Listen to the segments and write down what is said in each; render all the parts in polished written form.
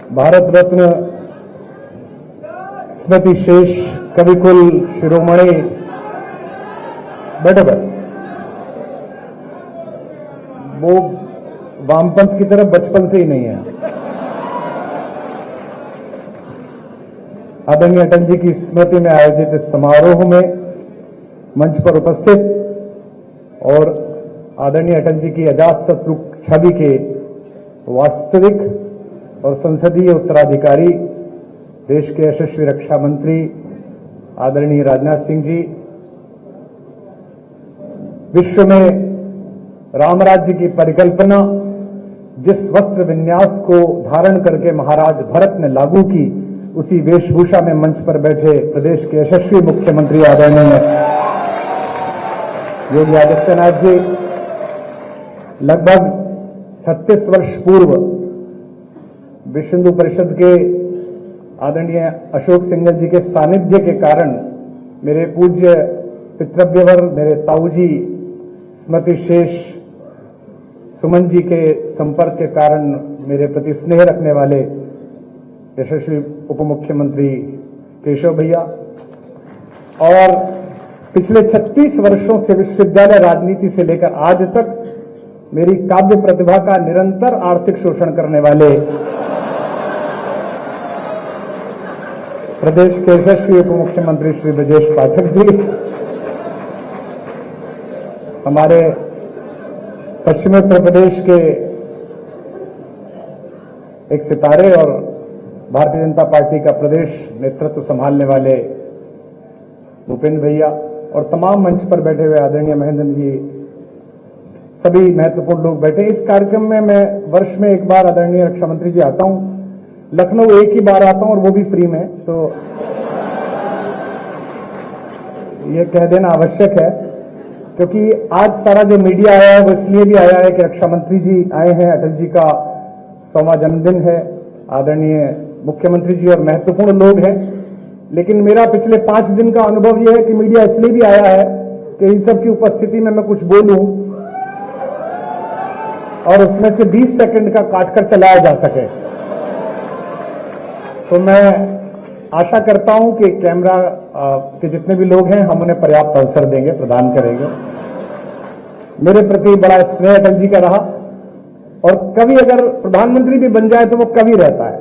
भारत रत्न स्मृति शेष कविकुल शिरोमणि बैठो वो वामपंथ की तरफ बचपन से ही नहीं है। आदरणीय अटल जी की स्मृति में आयोजित इस समारोह में मंच पर उपस्थित और आदरणीय अटल जी की अजातशत्रु छवि के वास्तविक और संसदीय उत्तराधिकारी देश के यशस्वी रक्षा मंत्री आदरणीय राजनाथ सिंह जी, विश्व में राम राज्य की परिकल्पना जिस वस्त्र विन्यास को धारण करके महाराज भरत ने लागू की, उसी वेशभूषा में मंच पर बैठे प्रदेश के यशस्वी मुख्यमंत्री आदरणीय योगी आदित्यनाथ जी, लगभग 36 वर्ष पूर्व विश्व हिंदू परिषद के आदरणीय अशोक सिंघल जी के सानिध्य के कारण मेरे पूज्य पितृव्यवर मेरे ताऊजी स्मृति शेष सुमन जी के संपर्क के कारण मेरे प्रति स्नेह रखने वाले यशस्वी उप मुख्यमंत्री केशव भैया और पिछले 36 वर्षों से विश्वविद्यालय राजनीति से लेकर आज तक मेरी काव्य प्रतिभा का निरंतर आर्थिक शोषण करने वाले प्रदेश के यशस्वी उप मुख्यमंत्री श्री ब्रजेश पाठक जी, हमारे पश्चिमी उत्तर प्रदेश के एक सितारे और भारतीय जनता पार्टी का प्रदेश नेतृत्व संभालने वाले भूपेंद्र भैया और तमाम मंच पर बैठे हुए आदरणीय महेंद्र जी, सभी महत्वपूर्ण लोग बैठे। इस कार्यक्रम में मैं वर्ष में एक बार आदरणीय रक्षा मंत्री जी आता हूं, लखनऊ एक ही बार आता हूं और वो भी फ्री में, तो ये कह देना आवश्यक है क्योंकि आज सारा जो मीडिया आया है वो इसलिए भी आया है कि रक्षा मंत्री जी आए हैं, अटल जी का 100वां जन्मदिन है, आदरणीय मुख्यमंत्री जी और महत्वपूर्ण लोग हैं। लेकिन मेरा पिछले 5 दिन का अनुभव यह है कि मीडिया इसलिए भी आया है कि इन सब की उपस्थिति में मैं कुछ बोलूं और उसमें से 20 सेकंड का काटकर चलाया जा सके। तो मैं आशा करता हूं कि कैमरा के जितने भी लोग हैं हम उन्हें पर्याप्त अवसर देंगे, प्रदान करेंगे। मेरे प्रति बड़ा स्नेह अटल जी का रहा और कवि अगर प्रधानमंत्री भी बन जाए तो वो कवि रहता है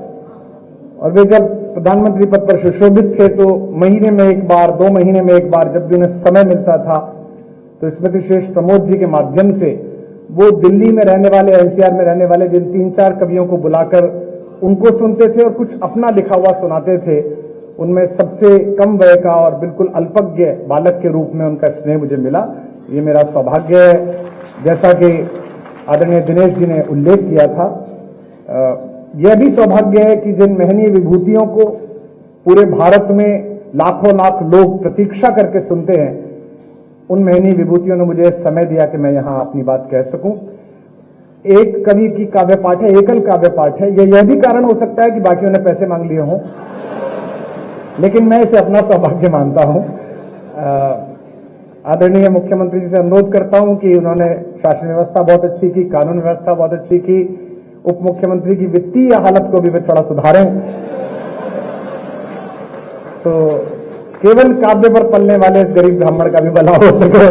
और वे जब प्रधानमंत्री पद पर सुशोभित थे तो महीने में एक बार, 2 महीने में एक बार जब भी उन्हें समय मिलता था तो स्मृति शेष प्रमोद जी के माध्यम से वो दिल्ली में रहने वाले, एनसीआर में रहने वाले जिन 3-4 कवियों को बुलाकर उनको सुनते थे और कुछ अपना लिखा हुआ सुनाते थे, उनमें सबसे कम वय का और बिल्कुल अल्पज्ञ बालक के रूप में उनका स्नेह मुझे मिला। ये मेरा सौभाग्य है। जैसा कि आदरणीय दिनेश जी ने उल्लेख किया था, यह भी सौभाग्य है कि जिन महनीय विभूतियों को पूरे भारत में लाखों लाख लोग प्रतीक्षा करके सुनते हैं, उन महनीय विभूतियों ने मुझे समय दिया कि मैं यहां अपनी बात कह सकूं। एक कवि की काव्य पाठ है, एकल काव्य पाठ है। यह भी कारण हो सकता है कि बाकियों ने पैसे मांग लिए हों, लेकिन मैं इसे अपना सौभाग्य मानता हूं। आदरणीय मुख्यमंत्री जी से अनुरोध करता हूं कि उन्होंने शासन व्यवस्था बहुत अच्छी की, कानून व्यवस्था बहुत अच्छी की, उप मुख्यमंत्री की वित्तीय हालत को भी वे थोड़ा सुधारें तो केवल काव्य पर पलने वाले इस गरीब ब्राह्मण का भी भला हो सके।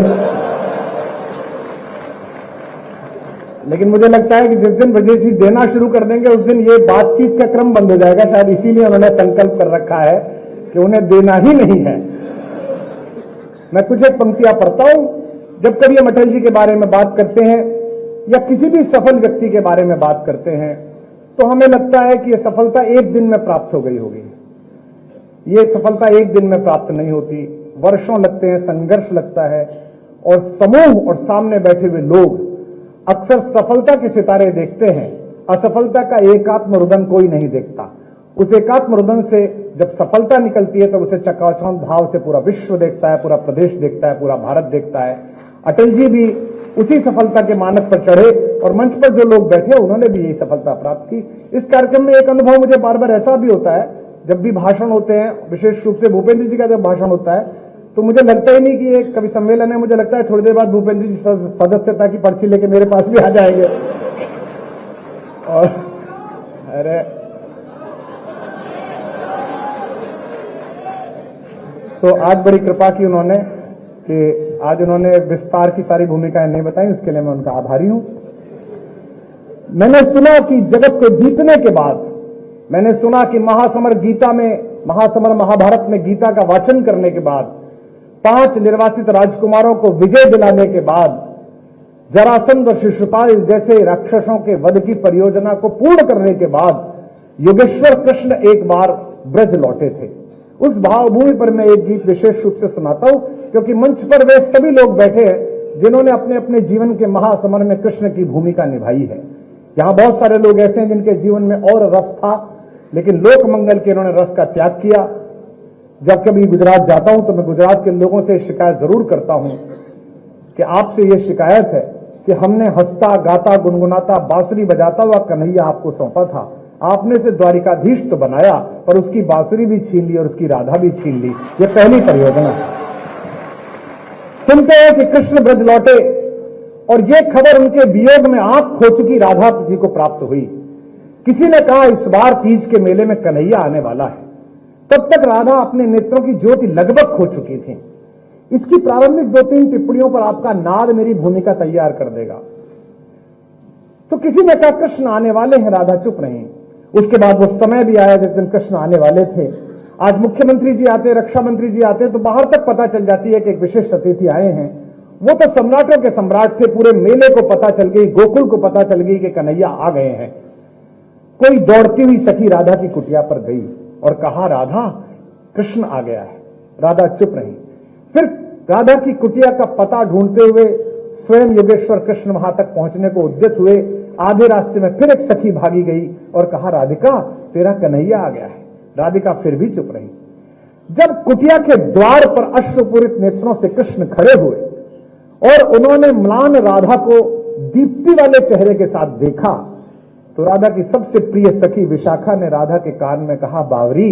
लेकिन मुझे लगता है कि जिस दिन ब्रजेश जी देना शुरू कर देंगे उस दिन ये बातचीत का क्रम बंद हो जाएगा। शायद इसीलिए उन्होंने संकल्प कर रखा है कि उन्हें देना ही नहीं है। मैं कुछ एक पंक्तियां पढ़ता हूं। जब कभी हम अटल जी के बारे में बात करते हैं या किसी भी सफल व्यक्ति के बारे में बात करते हैं तो हमें लगता है कि यह सफलता एक दिन में प्राप्त हो गई होगी। ये सफलता एक दिन में प्राप्त नहीं होती, वर्षों लगते हैं, संघर्ष लगता है और समूह और सामने बैठे हुए लोग अक्सर सफलता के सितारे देखते हैं, असफलता का एकात्म रुदन कोई नहीं देखता। उस एकात्म रुदन से जब सफलता निकलती है तो उसे चकाचौंध भाव से पूरा विश्व देखता है, पूरा प्रदेश देखता है, पूरा भारत देखता है। अटल जी भी उसी सफलता के मानक पर चढ़े और मंच पर जो लोग बैठे उन्होंने भी यही सफलता प्राप्त की। इस कार्यक्रम में एक अनुभव मुझे बार बार ऐसा भी होता है, जब भी भाषण होते हैं, विशेष रूप से भूपेंद्र जी का जब भाषण होता है तो मुझे लगता ही नहीं कि एक कवि सम्मेलन है। मुझे लगता है थोड़ी देर बाद भूपेंद्र जी सदस्यता की पर्ची लेके मेरे पास भी आ जाएंगे और अरे सो आज बड़ी कृपा की उन्होंने कि आज उन्होंने विस्तार की सारी भूमिकाएं नहीं बताई, उसके लिए मैं उनका आभारी हूं। मैंने सुना कि जगत को जीतने के बाद, मैंने सुना कि महासमर महाभारत में गीता का वाचन करने के बाद, 5 निर्वासित राजकुमारों को विजय दिलाने के बाद, जरासंध और शिशुपाल जैसे राक्षसों के वध की परियोजना को पूर्ण करने के बाद योगेश्वर कृष्ण एक बार ब्रज लौटे थे। उस भावभूमि पर मैं एक गीत विशेष रूप से सुनाता हूं, क्योंकि मंच पर वे सभी लोग बैठे हैं जिन्होंने अपने अपने जीवन के महासमर में कृष्ण की भूमिका निभाई है। यहां बहुत सारे लोग ऐसे हैं जिनके जीवन में और रस था, लेकिन लोक मंगल के इन्होंने रस का त्याग किया। जब कभी गुजरात जाता हूं तो मैं गुजरात के लोगों से शिकायत जरूर करता हूं कि आपसे यह शिकायत है कि हमने हंसता गाता गुनगुनाता बांसुरी बजाता हुआ कन्हैया आपको सौंपा था, आपने उसे द्वारिकाधीश तो बनाया पर उसकी बांसुरी भी छीन ली और उसकी राधा भी छीन ली। यह पहली परियोजना है। सुनते हैं कि कृष्ण ब्रज लौटे और यह खबर उनके वियोग में आंख खो चुकी राधा जी को प्राप्त हुई। किसी ने कहा इस बार तीज के मेले में कन्हैया आने वाला है। तब तक राधा अपने नेत्रों की ज्योति लगभग खो चुकी थी। इसकी प्रारंभिक 2-3 टिप्पणियों पर आपका नाद मेरी भूमिका तैयार कर देगा। तो किसी ने कहा कृष्ण आने वाले हैं, राधा चुप रही। उसके बाद वो समय भी आया जिस दिन कृष्ण आने वाले थे। आज मुख्यमंत्री जी आते, रक्षा मंत्री जी आते तो बाहर तक पता चल जाती है कि एक विशिष्ट अतिथि आए हैं। वो तो सम्राटों के सम्राट थे, पूरे मेले को पता चल गई, गोकुल को पता चल गई कि कन्हैया आ गए हैं। कोई दौड़ती हुई सखी राधा की कुटिया पर गई और कहा राधा कृष्ण आ गया है। राधा चुप रही। फिर राधा की कुटिया का पता ढूंढते हुए स्वयं योगेश्वर कृष्ण वहां तक पहुंचने को उद्यत हुए। आधे रास्ते में फिर एक सखी भागी गई और कहा राधिका तेरा कन्हैया आ गया है। राधिका फिर भी चुप रही। जब कुटिया के द्वार पर अश्रुपूरित नेत्रों से कृष्ण खड़े हुए और उन्होंने म्लान राधा को दीप्ति वाले चेहरे के साथ देखा तो राधा की सबसे प्रिय सखी विशाखा ने राधा के कान में कहा बावरी,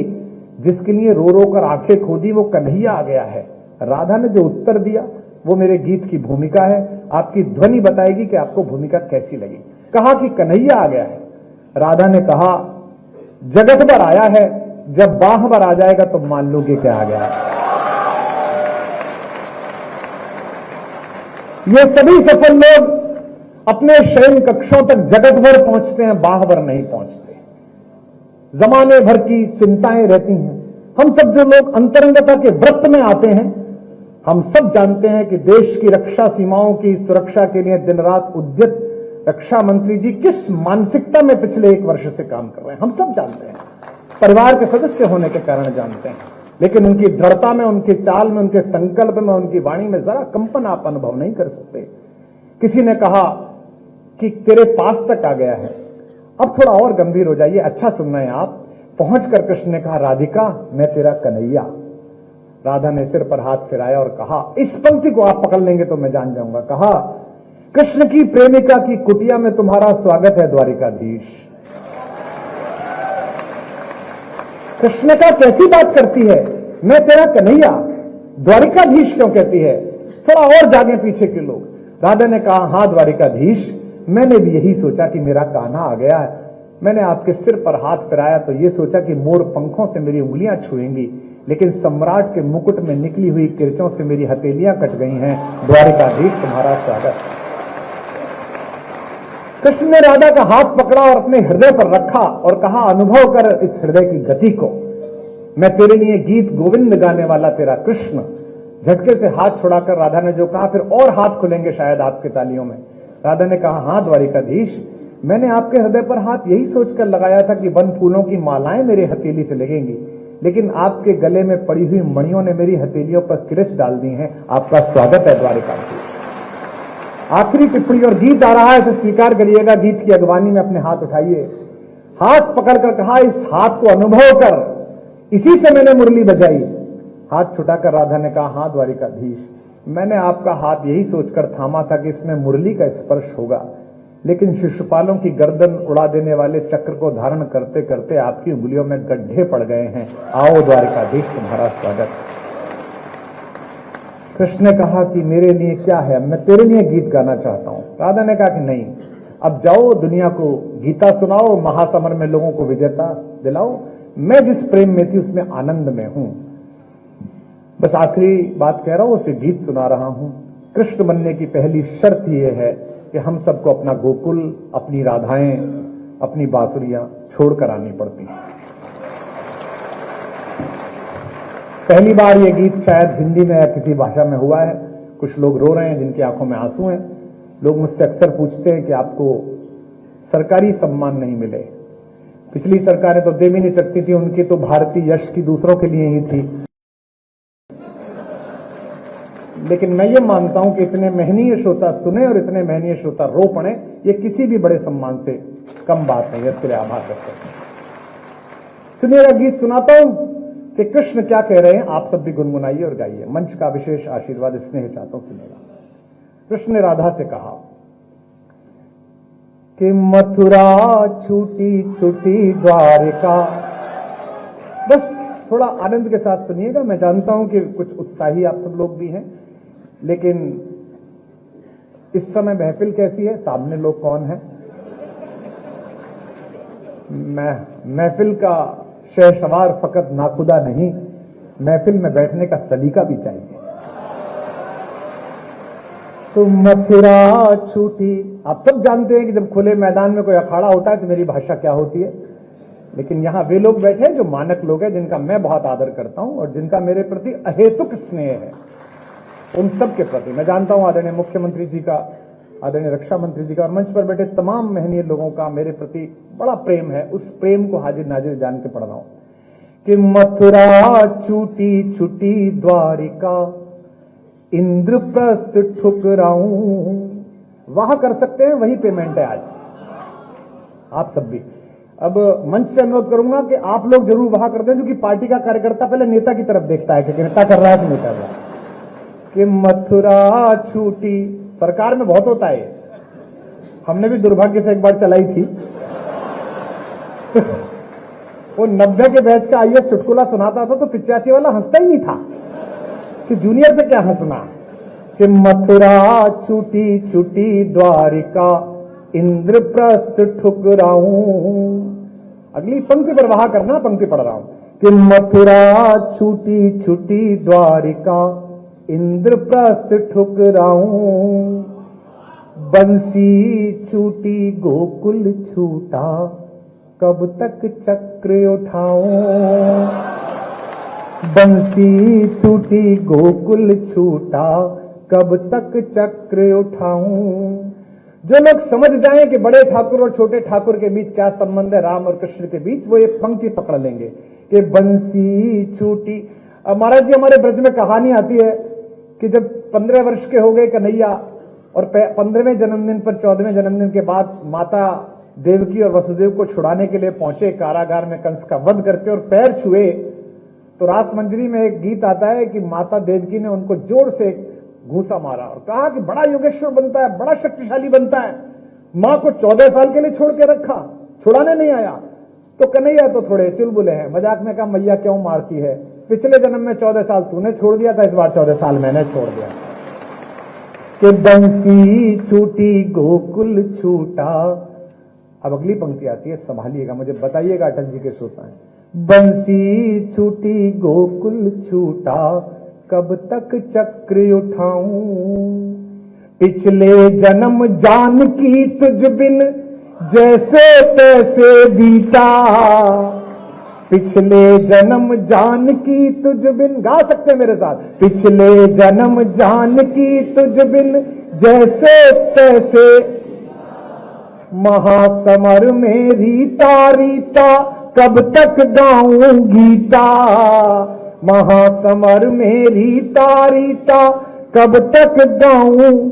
जिसके लिए रो रो कर आंखें खोदी वो कन्हैया आ गया है। राधा ने जो उत्तर दिया वो मेरे गीत की भूमिका है। आपकी ध्वनि बताएगी कि आपको भूमिका कैसी लगी। कहा कि कन्हैया आ गया है। राधा ने कहा जगत भर आया है, जब बाह भर आ जाएगा तो मान लोगे क्या आ गया है। ये सभी सफल लोग अपने शयन कक्षों तक जगत भर पहुंचते हैं, बाह भर नहीं पहुंचते। जमाने भर की चिंताएं रहती हैं। हम सब जो लोग अंतरंगता के व्रत में आते हैं, हम सब जानते हैं कि देश की रक्षा सीमाओं की सुरक्षा के लिए दिन रात उद्यत रक्षा मंत्री जी किस मानसिकता में पिछले 1 वर्ष से काम कर रहे हैं। हम सब जानते हैं, परिवार के सदस्य होने के कारण जानते हैं, लेकिन उनकी दृढ़ता में, उनके चाल में, उनके संकल्प में, उनकी वाणी में जरा कंपन आप अनुभव नहीं कर सकते। किसी ने कहा कि तेरे पास तक आ गया है, अब थोड़ा और गंभीर हो जाइए, अच्छा सुनना है आप। पहुंचकर कृष्ण ने कहा राधिका मैं तेरा कन्हैया। राधा ने सिर पर हाथ फिराया और कहा इस पंक्ति को आप पकड़ लेंगे तो मैं जान जाऊंगा। कहा कृष्ण की प्रेमिका की कुटिया में तुम्हारा स्वागत है द्वारिकाधीश। कृष्ण का कैसी बात करती है, मैं तेरा कन्हैया, द्वारिकाधीश क्यों कहती है। थोड़ा और जागे पीछे के लोग। राधा ने कहा हां द्वारिकाधीश, मैंने भी यही सोचा कि मेरा कान्हा आ गया है। मैंने आपके सिर पर हाथ फिराया तो ये सोचा कि मोर पंखों से मेरी उंगलियां छुएंगी, लेकिन सम्राट के मुकुट में निकली हुई किरचों से मेरी हथेलियां कट गई हैं। द्वारिकाधीश तुम्हारा स्वागत। कृष्ण ने राधा का हाथ पकड़ा और अपने हृदय पर रखा और कहा अनुभव कर इस हृदय की गति को। मैं तेरे लिए गीत गोविंद गाने वाला तेरा कृष्ण। झटके से हाथ छुड़ाकर राधा ने जो कहा फिर और हाथ खुलेंगे शायद आपके तालियों में। राधा ने कहा हां द्वारिकाधीश, मैंने आपके हृदय पर हाथ यही सोचकर लगाया था कि वन फूलों की मालाएं मेरे हथेली से लगेंगी, लेकिन आपके गले में पड़ी हुई मणियों ने मेरी हथेलियों पर किरच डाल दी है। आपका स्वागत है द्वारिकाधीश। आखिरी टिप्पणी और गीत आ रहा है तो स्वीकार करिएगा, गीत की अगवानी में अपने हाथ उठाइए। हाथ पकड़कर कहा इस हाथ को अनुभव कर, इसी से मैंने मुरली बजाई। हाथ छुटाकर राधा ने कहा हां द्वारिकाधीश, मैंने आपका हाथ यही सोचकर थामा था कि इसमें मुरली का स्पर्श होगा, लेकिन शिशुपालों की गर्दन उड़ा देने वाले चक्र को धारण करते करते आपकी उंगलियों में गड्ढे पड़ गए हैं। आओ द्वारिकाधीश तुम्हारा स्वागत। कृष्ण ने कहा कि मेरे लिए क्या है, मैं तेरे लिए गीत गाना चाहता हूं। राधा ने कहा कि नहीं, अब जाओ दुनिया को गीता सुनाओ, महासमर में लोगों को विजेता दिलाओ। मैं जिस प्रेम में थी उसमें आनंद में हूं। बस आखिरी बात कह रहा हूं, उसे गीत सुना रहा हूं। कृष्ण बनने की पहली शर्त यह है कि हम सबको अपना गोकुल, अपनी राधाएं, अपनी बांसुरियां छोड़कर आनी पड़ती हैं। पहली बार यह गीत शायद हिंदी में या किसी भाषा में हुआ है। कुछ लोग रो रहे हैं जिनकी आंखों में आंसू हैं। लोग मुझसे अक्सर पूछते हैं कि आपको सरकारी सम्मान नहीं मिले। पिछली सरकारें तो दे भी नहीं सकती थी, उनकी तो भारतीय यश की दूसरों के लिए ही थी। लेकिन मैं ये मानता हूं कि इतने महनीय श्रोता सुने और इतने महनीय श्रोता रो पड़े, ये किसी भी बड़े सम्मान से कम बात नहीं है। इसके लिए आभार करते हैं। सुनिएगा, गीत सुनाता हूं कि कृष्ण क्या कह रहे हैं। आप सब भी गुनगुनाइए और गाइए। मंच का विशेष आशीर्वाद स्नेह चाहता हूं। सुनिएगा। कृष्ण ने राधा से कहा कि मथुरा छूटी छूटी द्वारिका। बस थोड़ा आनंद के साथ सुनिएगा। मैं जानता हूं कि कुछ उत्साही आप सब लोग भी हैं, लेकिन इस समय महफिल कैसी है? सामने लोग कौन है? महफिल का शहसवार फकत नाखुदा नहीं, महफिल में बैठने का सलीका भी चाहिए। तो मथुरा छूटी, आप सब जानते हैं कि जब खुले मैदान में कोई अखाड़ा होता है तो मेरी भाषा क्या होती है। लेकिन यहां वे लोग बैठे हैं जो मानक लोग हैं, जिनका मैं बहुत आदर करता हूं और जिनका मेरे प्रति अहेतुक स्नेह है। उन सब के प्रति मैं जानता हूं आदरणीय मुख्यमंत्री जी का, आदरणीय रक्षा मंत्री जी का और मंच पर बैठे तमाम महनीय लोगों का मेरे प्रति बड़ा प्रेम है। उस प्रेम को हाजिर नाजिर जान के पढ़ रहा हूं कि मथुरा छूटी छूटी द्वारिका, इंद्रप्रस्थ ठुकराऊं। वहां कर सकते हैं, वही पेमेंट है आज आप सब भी। अब मंच से अनुरोध करूंगा कि आप लोग जरूर वहां कर दें, क्योंकि पार्टी का कार्यकर्ता पहले नेता की तरफ देखता है कि नेता कर रहा है कि नहीं कर रहा। कि मथुरा छूटी, सरकार में बहुत होता है। हमने भी दुर्भाग्य से एक बार चलाई थी। वो 90 के बैच का आईएएस चुटकुला सुनाता था तो 85 वाला हंसता ही नहीं था कि जूनियर पे क्या हंसना। कि मथुरा छूटी छूटी द्वारिका, इंद्रप्रस्थ ठुकराऊं। अगली पंक्ति पर वहां करना, पंक्ति पढ़ रहा हूं कि मथुरा छूटी छूटी द्वारिका, इंद्रप्रस्थ ठुकराऊं। बंसी छूटी गोकुल छूटा, कब तक चक्र उठाऊं। बंसी छूटी गोकुल छूटा, कब तक चक्र उठाऊं। जो लोग समझ जाएं कि बड़े ठाकुर और छोटे ठाकुर के बीच क्या संबंध है, राम और कृष्ण के बीच, वो ये पंक्ति पकड़ लेंगे कि बंसी छूटी। अब महाराज जी, हमारे ब्रज में कहानी आती है कि जब 15 वर्ष के हो गए कन्हैया और 15वें जन्मदिन पर 14वें जन्मदिन के बाद माता देवकी और वसुदेव को छुड़ाने के लिए पहुंचे कारागार में कंस का वध करके और पैर छुए, तो रास मंजरी में एक गीत आता है कि माता देवकी ने उनको जोर से घूसा मारा और कहा कि बड़ा योगेश्वर बनता है, बड़ा शक्तिशाली बनता है। मां को 14 साल के लिए छोड़ के रखा, छुड़ाने नहीं आया। तो कन्हैया तो थोड़े चुलबुले हैं, मजाक में कहा मैया क्यों मारती है, पिछले जन्म में 14 साल तूने छोड़ दिया था, इस बार 14 साल मैंने छोड़ दिया। कि बंसी छूटी गोकुल छूटा। अब अगली पंक्ति आती है, संभालिएगा, मुझे बताइएगा अटल जी के श्रोता हैं। बंसी छूटी गोकुल छूटा, कब तक चक्र उठाऊं। पिछले जन्म जानकी तुझ बिन जैसे तैसे बीता। पिछले जन्म जानकी तुझ बिन, गा सकते हैं मेरे साथ। पिछले जन्म जानकी तुझ बिन जैसे तैसे, महासमर में रीता रीता, कब तक गाऊं गीता। महासमर में रीता रीता, कब तक गाऊं।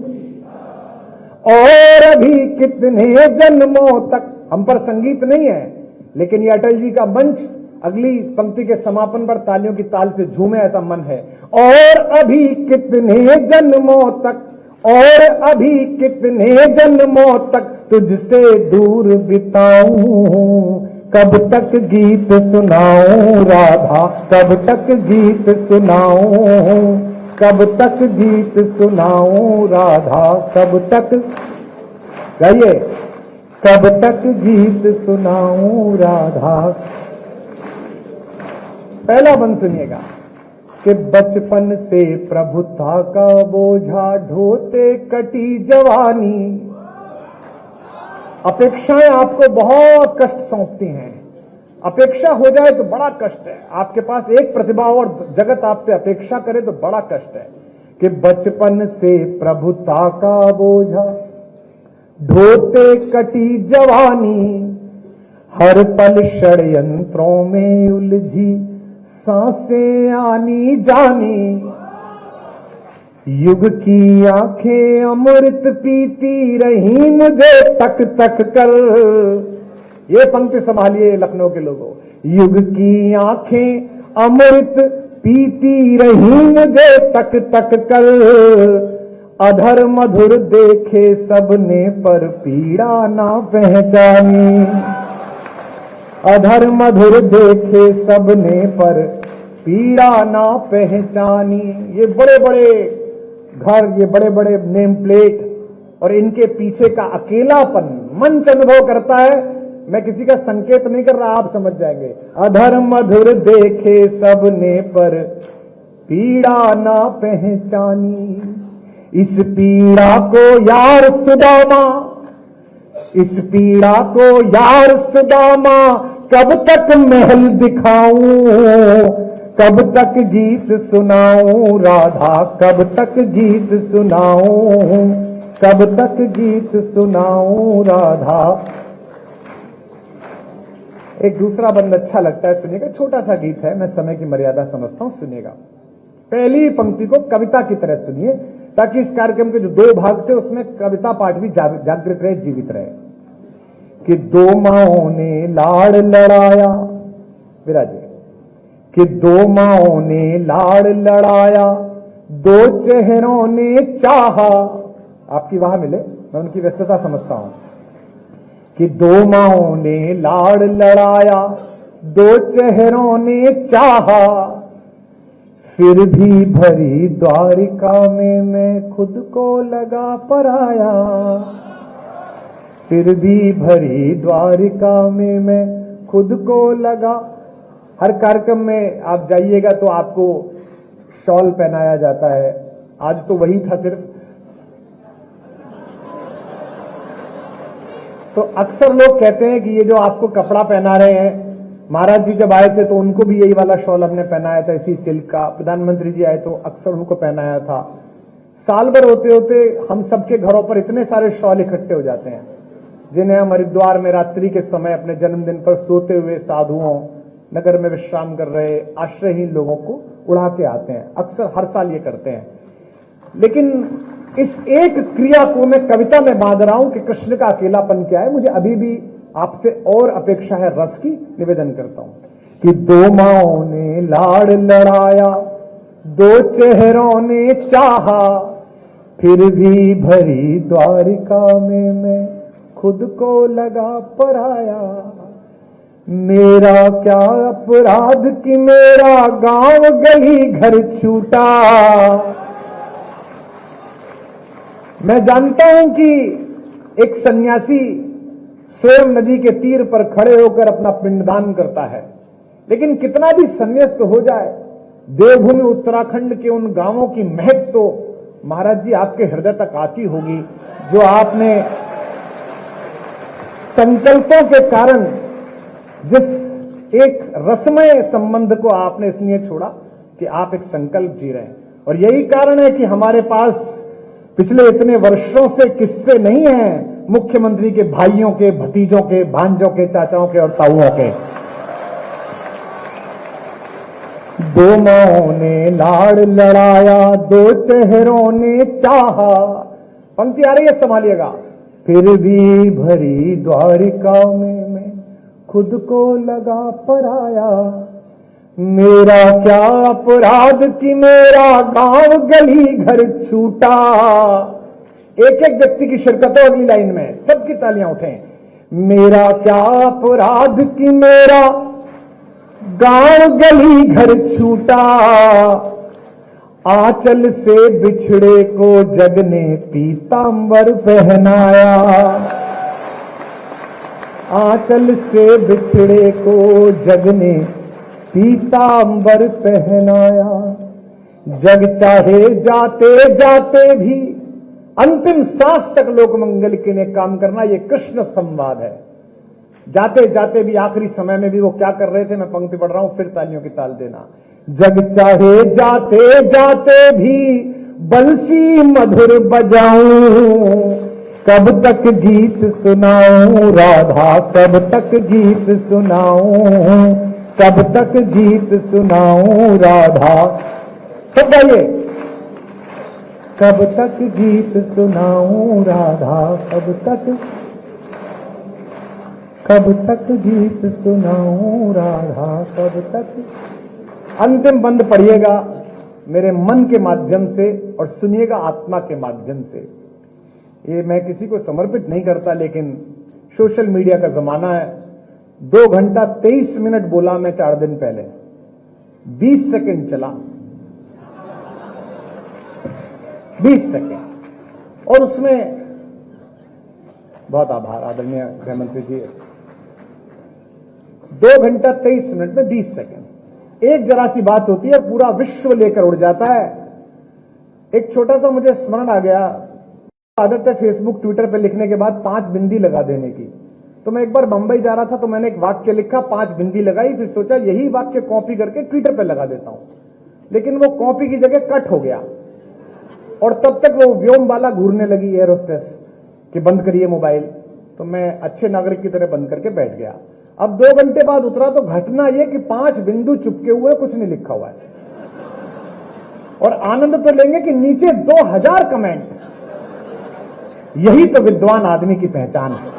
और अभी कितने जन्मों तक, हम पर संगीत नहीं है लेकिन ये अटल जी का मंच अगली पंक्ति के समापन पर तालियों की ताल से झूमे, ऐसा मन है। और अभी कितने जन्मों तक, और अभी कितने जन्मों तक तुझसे दूर बिताऊं। कब तक गीत सुनाऊं राधा, कब तक गीत सुनाऊं। कब तक गीत सुनाऊं राधा, कब तक, गाइए, कब तक गीत सुनाऊं राधा। पहला बंद सुनिएगा कि बचपन से प्रभुता का बोझा ढोते कटी जवानी। अपेक्षाएं आपको बहुत कष्ट सौंपती हैं। अपेक्षा हो जाए तो बड़ा कष्ट है। आपके पास एक प्रतिभा और जगत आपसे अपेक्षा करे तो बड़ा कष्ट है कि बचपन से प्रभुता का बोझा ढोते कटी जवानी, हर पल षड्यंत्रों में उलझी सांसें आनी जानी। युग की आंखें अमृत पीती रही मुझे तक तक कर। ये पंक्ति संभालिए लखनऊ के लोगों। युग की आंखें अमृत पीती रही मुझे तक तक कर, अधर मधुर देखे सबने पर पीड़ा ना पहचानी। अधर मधुर देखे सबने पर पीड़ा ना पहचानी। ये बड़े बड़े घर, ये बड़े बड़े नेम प्लेट और इनके पीछे का अकेलापन मंच अनुभव करता है। मैं किसी का संकेत नहीं कर रहा, आप समझ जाएंगे। अधर मधुर देखे सबने पर पीड़ा ना पहचानी। इस पीड़ा को यार सुदामा, इस पीड़ा को यार सुदामा कब तक महल दिखाऊं, कब तक गीत सुनाऊं राधा, कब तक गीत सुनाऊं, कब तक गीत सुनाऊं राधा। एक दूसरा बंद अच्छा लगता है, सुनिएगा। छोटा सा गीत है, मैं समय की मर्यादा समझता हूं, सुनिएगा। पहली पंक्ति को कविता की तरह सुनिए ताकि इस कार्यक्रम के जो दो भाग थे उसमें कविता पाठ भी जागृत रहे, जीवित रहे। कि दो माओं ने लाड़ लड़ाया, विराजे, कि दो माओं ने लाड़ लड़ाया, दो चेहरों ने चाहा। आपकी वाह मिले, मैं उनकी व्यस्तता समझता हूं। कि दो माओं ने लाड़ लड़ाया, दो चेहरों ने चाहा, फिर भी भरी द्वारिका में मैं खुद को लगा पराया। फिर भी भरी द्वारिका में मैं खुद को लगा। हर कार्यक्रम में आप जाइएगा तो आपको शॉल पहनाया जाता है। आज तो वही था सिर्फ। तो अक्सर लोग कहते हैं कि ये जो आपको कपड़ा पहना रहे हैं, महाराज जी जब आए थे तो उनको भी यही वाला शॉल हमने पहनाया था, इसी सिल्क का। प्रधानमंत्री जी आए तो अक्सर उनको पहनाया था। साल भर होते होते हम सबके घरों पर इतने सारे शॉल इकट्ठे हो जाते हैं, जिन्हें हम हरिद्वार में रात्रि के समय अपने जन्मदिन पर सोते हुए साधुओं, नगर में विश्राम कर रहे आश्रयहीन लोगों को उड़ा के आते हैं। अक्सर हर साल ये करते हैं। लेकिन इस एक क्रिया को मैं कविता में बांध रहा हूं कि कृष्ण का अकेलापन क्या है। मुझे अभी भी आपसे और अपेक्षा है रस की, निवेदन करता हूं कि दो माओं ने लाड़ लड़ाया, दो चेहरों ने चाहा, फिर भी भरी द्वारिका में मैं खुद को लगा पराया। मेरा क्या अपराध कि मेरा गांव गली घर छूटा। मैं जानता हूं कि एक सन्यासी स्वयं नदी के तीर पर खड़े होकर अपना पिंडदान करता है, लेकिन कितना भी संन्यास्त हो जाए, देवभूमि उत्तराखंड के उन गांवों की महक तो महाराज जी आपके हृदय तक आती होगी, जो आपने संकल्पों के कारण, जिस एक रसमय संबंध को आपने इसलिए छोड़ा कि आप एक संकल्प जी रहे हैं। और यही कारण है कि हमारे पास पिछले इतने वर्षों से किस्से नहीं हैं मुख्यमंत्री के भाइयों के, भतीजों के, भांजों के, चाचाओं के और ताऊओं के। दो माओं ने लाड़ लड़ाया, दो चेहरों ने चाहा। पंक्ति आ रही है, संभालिएगा। फिर भी भरी द्वारिका में मैं खुद को लगा पराया। मेरा क्या अपराध कि मेरा गांव गली घर छूटा। एक एक व्यक्ति की शिरकत हो अगली लाइन में, सबकी तालियां उठें। मेरा क्या अपराध कि मेरा गांव गली घर छूटा। आंचल से बिछड़े को जग ने पीतांबर पहनाया। आंचल से बिछड़े को जग ने पीतांबर पहनाया। जग चाहे जाते जाते भी अंतिम सांस तक लोक मंगल के लिए काम करना, यह कृष्ण संवाद है। जाते जाते भी, आखिरी समय में भी वो क्या कर रहे थे, मैं पंक्ति पढ़ रहा हूं, फिर तालियों की ताल देना। जग चाहे जाते जाते भी बंसी मधुर बजाऊं, कब तक गीत सुनाऊं राधा, कब तक गीत सुनाऊं, कब तक गीत सुनाऊं राधा। सब गाइए, कब तक गीत सुनाऊं राधा, कब तक गीत सुनाऊं राधा, कब तक। अंतिम बंद पढ़िएगा मेरे मन के माध्यम से और सुनिएगा आत्मा के माध्यम से। ये मैं किसी को समर्पित नहीं करता, लेकिन सोशल मीडिया का जमाना है। 2 घंटा 23 मिनट बोला मैं 4 दिन पहले, 20 सेकंड चला, 20 सेकंड, और उसमें बहुत आभार आदरणीय गृहमंत्री जी। 2 घंटा 23 मिनट में 20 सेकंड, एक जरा सी बात होती है, पूरा विश्व लेकर उड़ जाता है। एक छोटा सा मुझे स्मरण आ गया, आदत है फेसबुक ट्विटर पे लिखने के बाद 5 बिंदी लगा देने की। तो मैं एक बार बंबई जा रहा था, तो मैंने एक वाक्य लिखा, 5 बिंदी लगाई, फिर सोचा यही वाक्य कॉपी करके ट्विटर पे लगा देता हूं, लेकिन वो कॉपी की जगह कट हो गया। और तब तक वो व्योम वाला घूरने लगी, एयर होस्टेस, कि बंद करिए मोबाइल। तो मैं अच्छे नागरिक की तरह बंद करके बैठ गया। अब 2 घंटे बाद उतरा तो घटना यह कि 5 बिंदु चुपके हुए, कुछ नहीं लिखा हुआ है, और आनंद तो लेंगे कि नीचे 2000 कमेंट। यही तो विद्वान आदमी की पहचान है।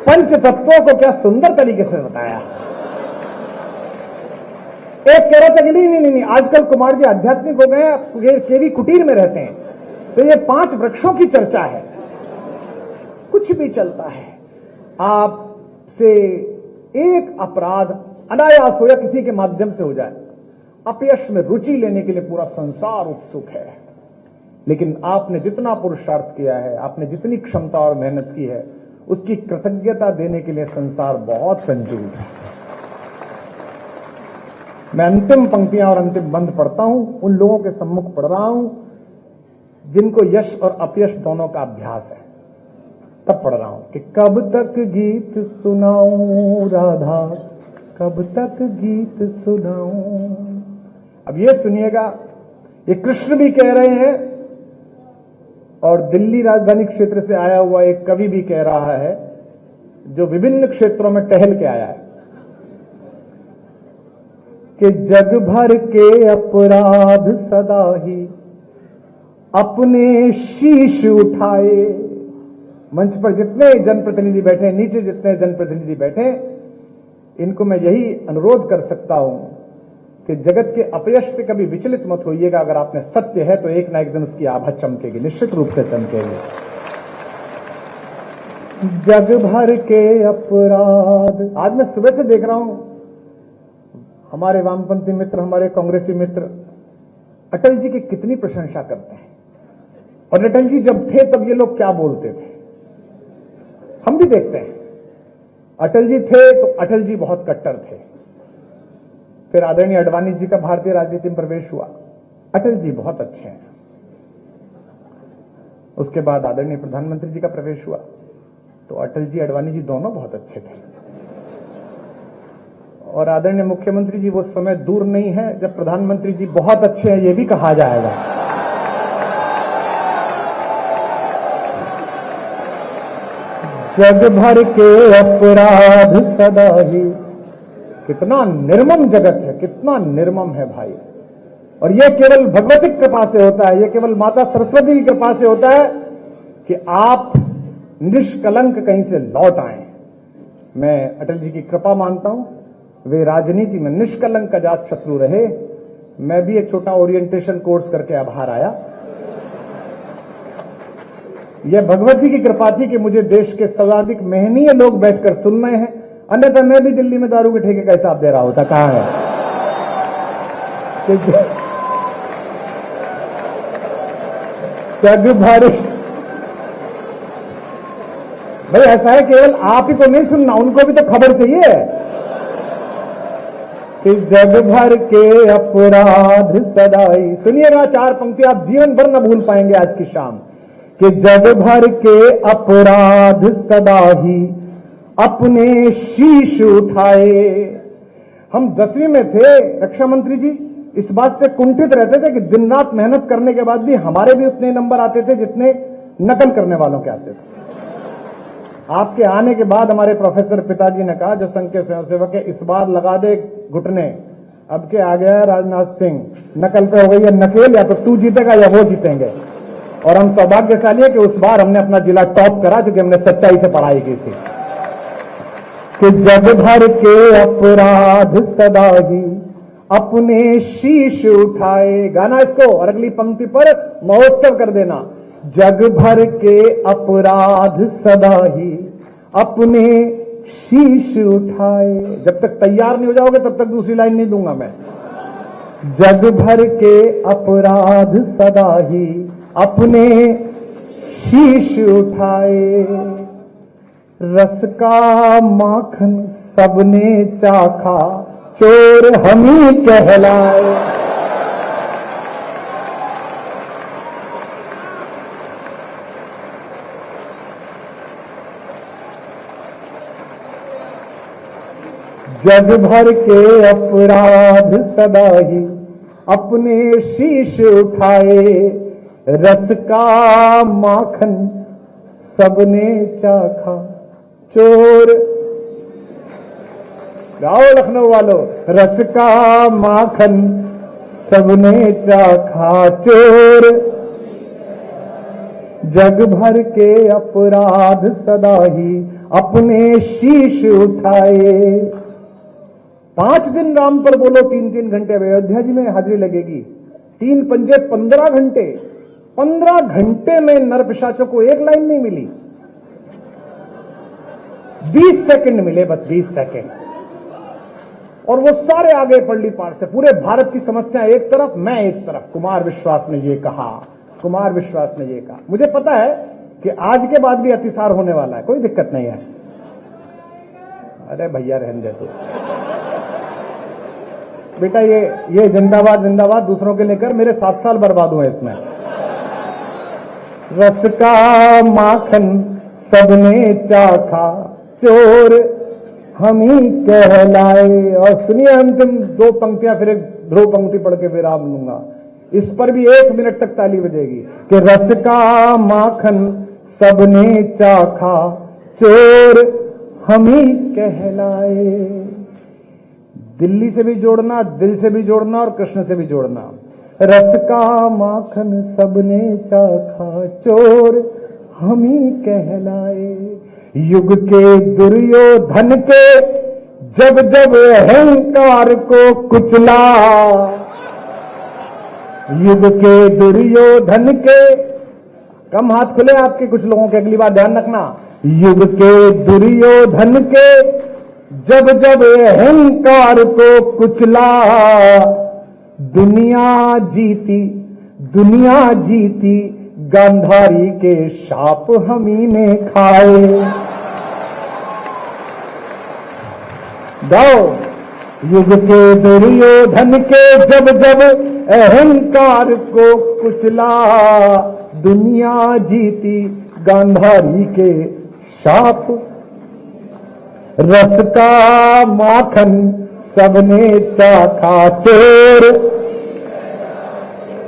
पंच तत्वों को क्या सुंदर तरीके से बताया। एक कह रहा था कि नहीं, आजकल कुमार जी आध्यात्मिक हो गए, केवी कुटीर में रहते हैं, तो ये 5 वृक्षों की चर्चा है। कुछ भी चलता है, आपसे एक अपराध अनायास हो या किसी के माध्यम से हो जाए, अपयश में रुचि लेने के लिए पूरा संसार उत्सुक है। लेकिन आपने जितना पुरुषार्थ किया है, आपने जितनी क्षमता और मेहनत की है, उसकी कृतज्ञता देने के लिए संसार बहुत कंजूस है। मैं अंतिम पंक्तियां और अंतिम बंद पढ़ता हूं, उन लोगों के सम्मुख पढ़ रहा हूं जिनको यश और अपयश दोनों का अभ्यास है, तब पढ़ रहा हूं कि कब तक गीत सुनाऊं राधा, कब तक गीत सुनाऊं। अब ये सुनिएगा, ये कृष्ण भी कह रहे हैं और दिल्ली राजधानी क्षेत्र से आया हुआ एक कवि भी कह रहा है, जो विभिन्न क्षेत्रों में टहल के आया है, कि जग भर के अपराध सदा ही अपने शीश उठाए। मंच पर जितने जनप्रतिनिधि बैठे, नीचे जितने जनप्रतिनिधि बैठे, इनको मैं यही अनुरोध कर सकता हूं कि जगत के अपयश से कभी विचलित मत होइएगा। अगर आपने सत्य है तो एक ना एक दिन उसकी आभा चमकेगी, निश्चित रूप से चमकेगी। जग भर के अपराध। आज मैं सुबह से देख रहा हूं, हमारे वामपंथी मित्र, हमारे कांग्रेसी मित्र अटल जी की कितनी प्रशंसा करते हैं, और अटल जी जब थे तब ये लोग क्या बोलते थे, हम भी देखते हैं। अटल जी थे तो अटल जी बहुत कट्टर थे, फिर आदरणीय अडवाणी जी का भारतीय राजनीति में प्रवेश हुआ, अटल जी बहुत अच्छे हैं। उसके बाद आदरणीय प्रधानमंत्री जी का प्रवेश हुआ, तो अटल जी अडवाणी जी दोनों बहुत अच्छे थे। और आदरणीय मुख्यमंत्री जी वो समय दूर नहीं है जब प्रधानमंत्री जी बहुत अच्छे हैं, ये भी कहा जाएगा। जग भर के अपराध सदा ही। कितना निर्मम जगत है, कितना निर्मम है भाई। और यह केवल भगवती कृपा से होता है, यह केवल माता सरस्वती की कृपा से होता है कि आप निष्कलंक कहीं से लौट आए। मैं अटल जी की कृपा मानता हूं, वे राजनीति में निष्कलंक अजात शत्रु रहे। मैं भी एक छोटा ओरिएंटेशन कोर्स करके अब बाहर आया। यह भगवती की कृपा थी कि मुझे देश के सर्वाधिक मेहनीय लोग बैठकर सुन रहे हैं, अन्यथा मैं भी दिल्ली में दारू के ठेके का हिसाब दे रहा होता। कहां है जग भर भाई ऐसा है केवल आप ही को नहीं सुनना, उनको भी तो खबर चाहिए कि जग भर के अपराध सदाई। सुनिएगा 4 पंक्ति, आप जीवन भर न भूल पाएंगे आज की शाम। कि जग भर के अपराध सदा ही अपने शीश उठाए। हम 10वीं में थे रक्षा मंत्री जी, इस बात से कुंठित रहते थे कि दिन रात मेहनत करने के बाद भी हमारे भी उतने नंबर आते थे जितने नकल करने वालों के आते थे। आपके आने के बाद हमारे प्रोफेसर पिताजी ने कहा, जो संघ के स्वयंसेवक है, इस बार लगा दे घुटने, अब के आ गया राजनाथ सिंह, नकल पे हो गई है नकेल, या तो तू जीतेगा या वो जीतेंगे। और हम सौभाग्यशाली है कि उस बार हमने अपना जिला टॉप करा, क्योंकि हमने सच्चाई से पढ़ाई की थी। कि जग भर के अपराध सदा ही अपने शीश उठाए। गाना इसको और अगली पंक्ति पर महोत्सव कर देना। जग भर के अपराध सदा ही अपने शीश उठाए। जब तक तैयार नहीं हो जाओगे तब तक दूसरी लाइन नहीं दूंगा मैं। जग भर के अपराध सदा ही अपने शीश उठाए। रस का माखन सबने चाखा, चोर हम ही कहलाए। जग भर के अपराध सदा ही अपने शीश उठाए। रस का माखन सबने चाखा, चोर। गाओ लखनऊ वालों, रस का माखन सबने चाखा, चोर। जग भर के अपराध सदा ही अपने शीश उठाए। 5 दिन राम पर बोलो, 3-3 घंटे अयोध्या जी में हाजिरी लगेगी। 3 पंजे 15 घंटे। 15 घंटे में नर पिशाचों को एक लाइन नहीं मिली, 20 सेकंड मिले, बस 20 सेकंड। और वो सारे आगे पल्ली पार से, पूरे भारत की समस्या एक तरफ, मैं एक तरफ। कुमार विश्वास ने ये कहा, कुमार विश्वास ने ये कहा। मुझे पता है कि आज के बाद भी अतिसार होने वाला है, कोई दिक्कत नहीं है। अरे भैया रहने दे तू बेटा, ये जिंदाबाद जिंदाबाद दूसरों के लेकर मेरे 7 साल बर्बाद हुए इसमें। रस का माखन सबने चाखा, चोर हम ही कहलाए। और सुनिए अंतिम 2 पंक्तियां, फिर एक ध्रुव पंक्ति पढ़ के विराम लूंगा। इस पर भी 1 मिनट तक ताली बजेगी। कि रस का माखन सबने चाखा, चोर हम ही कहलाए। दिल्ली से भी जोड़ना, दिल से भी जोड़ना और कृष्ण से भी जोड़ना। रस का माखन सबने चाखा, चोर हम ही कहलाए। युग के दुर्योधन के जब जब अहंकार को कुचला, युग के दुर्योधन के, कम हाथ खुले आपके कुछ लोगों के, अगली बार ध्यान रखना। युग के दुर्योधन के जब जब अहंकार को कुचला, दुनिया जीती गांधारी के शाप हमही ने खाए। गाओ। युग के दुर्योधन के जब जब अहंकार को कुचला, दुनिया जीती गांधारी के शाप। रस का माखन सबने चाखा, चोर।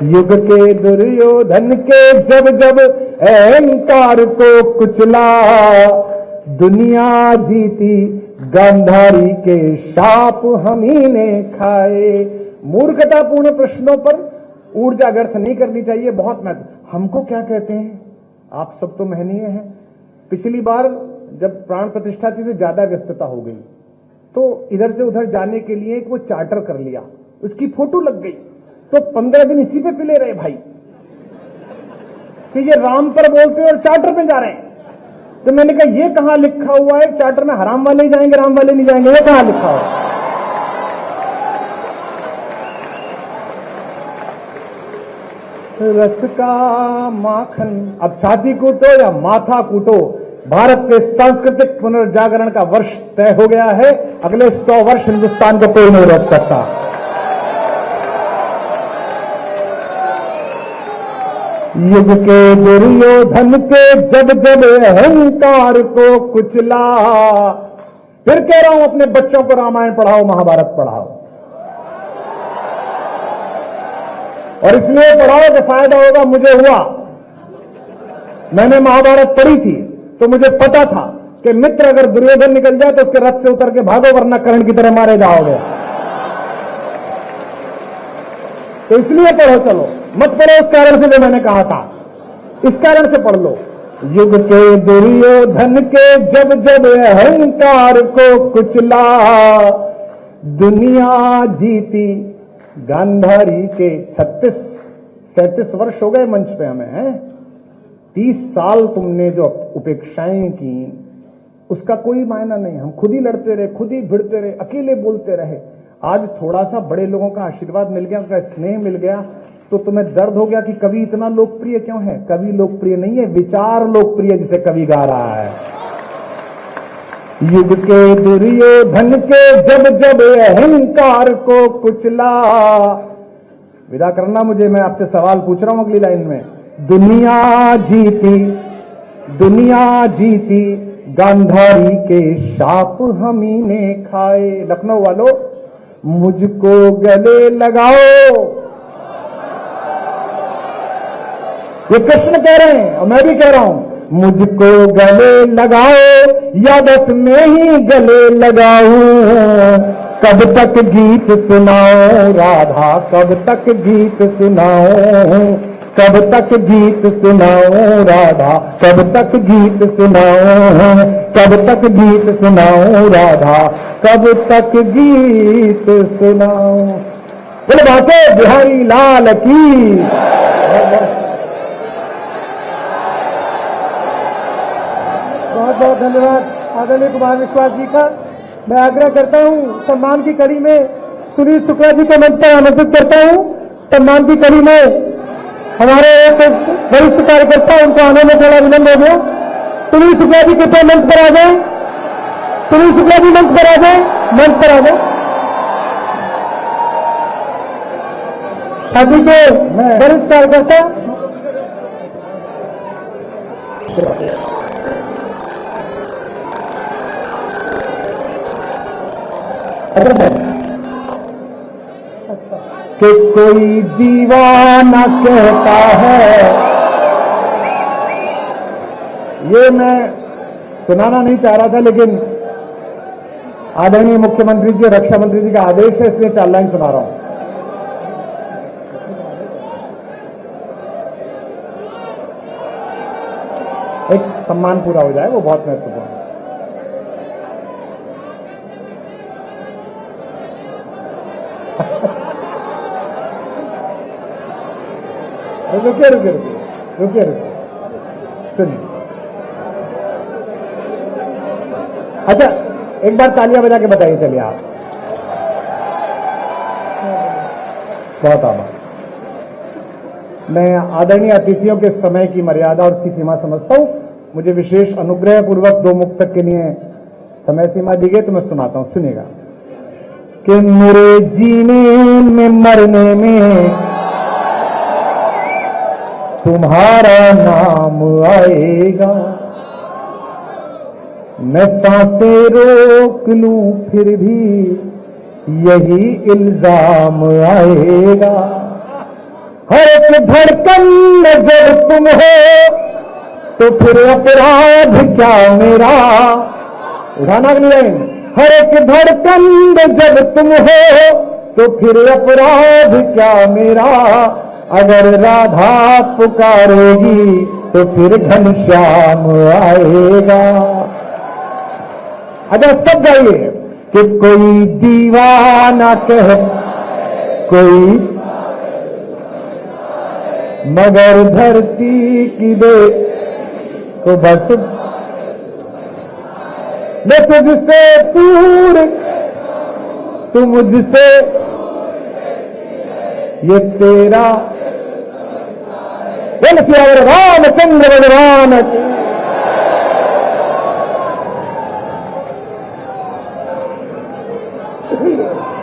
युग के दुर्योधन के जब जब अहंकार को कुचला, दुनिया जीती गांधारी के शाप हमही ने खाए। मूर्खतापूर्ण प्रश्नों पर ऊर्जा व्यर्थ नहीं करनी चाहिए, बहुत महत्व। हमको क्या कहते हैं, आप सब तो महनीय हैं। पिछली बार जब प्राण प्रतिष्ठा थी तो ज्यादा व्यस्तता हो गई, तो इधर से उधर जाने के लिए एक वो चार्टर कर लिया, उसकी फोटो लग गई, तो 15 दिन इसी पे पिले रहे भाई कि ये राम पर बोलते हैं और चार्टर पे जा रहे हैं। तो मैंने कहा ये कहां लिखा हुआ है चार्टर में हराम वाले ही जाएंगे, राम वाले नहीं जाएंगे, ये कहां लिखा हुआ? रस का माखन, अब छाती कूटो या माथा कूटो, भारत के सांस्कृतिक पुनर्जागरण का वर्ष तय हो गया है। अगले 100 वर्ष हिंदुस्तान को कोई नहीं रोक सकता। युग के दुर्योधन के जब जब अहंकार को कुचला, फिर कह रहा हूं अपने बच्चों को रामायण पढ़ाओ, महाभारत पढ़ाओ, और इसलिए पढ़ाओ कि फायदा होगा। मुझे हुआ, मैंने महाभारत पढ़ी थी तो मुझे पता था कि मित्र अगर दुर्योधन निकल जाए तो उसके रथ से उतर के भागो, वरना कर्ण की तरह मारे जाओगे। तो इसलिए पढ़ो, चलो मत पढ़ो उस कारण से जो मैंने कहा था, इस कारण से पढ़ लो। युग के दुर्योधन के जब जब अहंकार को कुचला, दुनिया जीती गांधारी के 36-37 वर्ष हो गए मंच पे हमें, हैं 30 साल तुमने जो उपेक्षाएं की उसका कोई मायना नहीं। हम खुद ही लड़ते रहे, खुद ही भिड़ते रहे, अकेले बोलते रहे। आज थोड़ा सा बड़े लोगों का आशीर्वाद मिल गया, उनका स्नेह मिल गया, तो तुम्हें दर्द हो गया कि कवि इतना लोकप्रिय क्यों है। कवि लोकप्रिय नहीं है, विचार लोकप्रिय, जिसे कवि गा रहा है। युग के दुर्योधन के जब जब अहंकार को कुचला। विदा करना मुझे, मैं आपसे सवाल पूछ रहा हूं अगली लाइन में। दुनिया जीती गांधारी के शाप हमी ने खाए। लखनऊ वालों, मुझको गले लगाओ। ये कृष्ण कह रहे हैं और मैं भी कह रहा हूं, मुझको गले लगाओ या बस मैं ही गले लगाऊं। कब तक गीत सुनाओ राधा, कब तक गीत सुनाओ, कब तक गीत सुनाओ राधा, कब तक गीत सुनाओ, कब तक गीत सुनाओ राधा, कब तक गीत सुनाओ। बोले बाके बिहारी लाल की। बहुत बहुत धन्यवाद आदरणीय कुमार विश्वास जी का। मैं आग्रह करता हूं, सम्मान की कड़ी में सुनील शुक्ला जी को मंच पर आमंत्रित करता हूं। सम्मान की कड़ी में हमारे एक वरिष्ठ कार्यकर्ता, उनको आने में थोड़ा विलंब हो गया। सुनील शुक्ला जी कृपया मंच पर आ जाए। सुनील शुक्ला जी मंच पर आ जाए, मंच पर आ जाए। शादी के वरिष्ठ कार्यकर्ता कि कोई दीवाना कहता है, ये मैं सुनाना नहीं चाह रहा था, लेकिन आदरणीय मुख्यमंत्री जी, रक्षा मंत्री जी का आदेश है, इसलिए 4 लाइन सुना रहा हूं। एक सम्मान पूरा हो जाए, वो बहुत महत्वपूर्ण है। रुकिए सुनिए। अच्छा, एक बार तालियां बजा के बताइए। चलिए आप, बहुत आभार। मैं आदरणीय अतिथियों के समय की मर्यादा और उसकी सीमा समझता हूं। मुझे विशेष अनुग्रह पूर्वक 2 मुक्तक के लिए समय सीमा दी गई, तो मैं सुनाता हूं, सुनिएगा। कि मेरे जीने में मरने में तुम्हारा नाम आएगा, मैं सांसें रोक लूं फिर भी यही इल्जाम आएगा। हर एक धड़कन में जब तुम हो तो फिर अपराध क्या मेरा। उठाना अगली लाइन। हर एक धड़कन में जब तुम हो तो फिर अपराध क्या मेरा। अगर राधा पुकारेगी तो फिर घनश्याम आएगा। अगर सब गाइए कि कोई दीवाना कह कोई, मगर धरती की दे तो बस मैं तुझसे दूर, तू मुझसे, ये तेरा। बोल सियावर रामचंद्र भगवान की। है।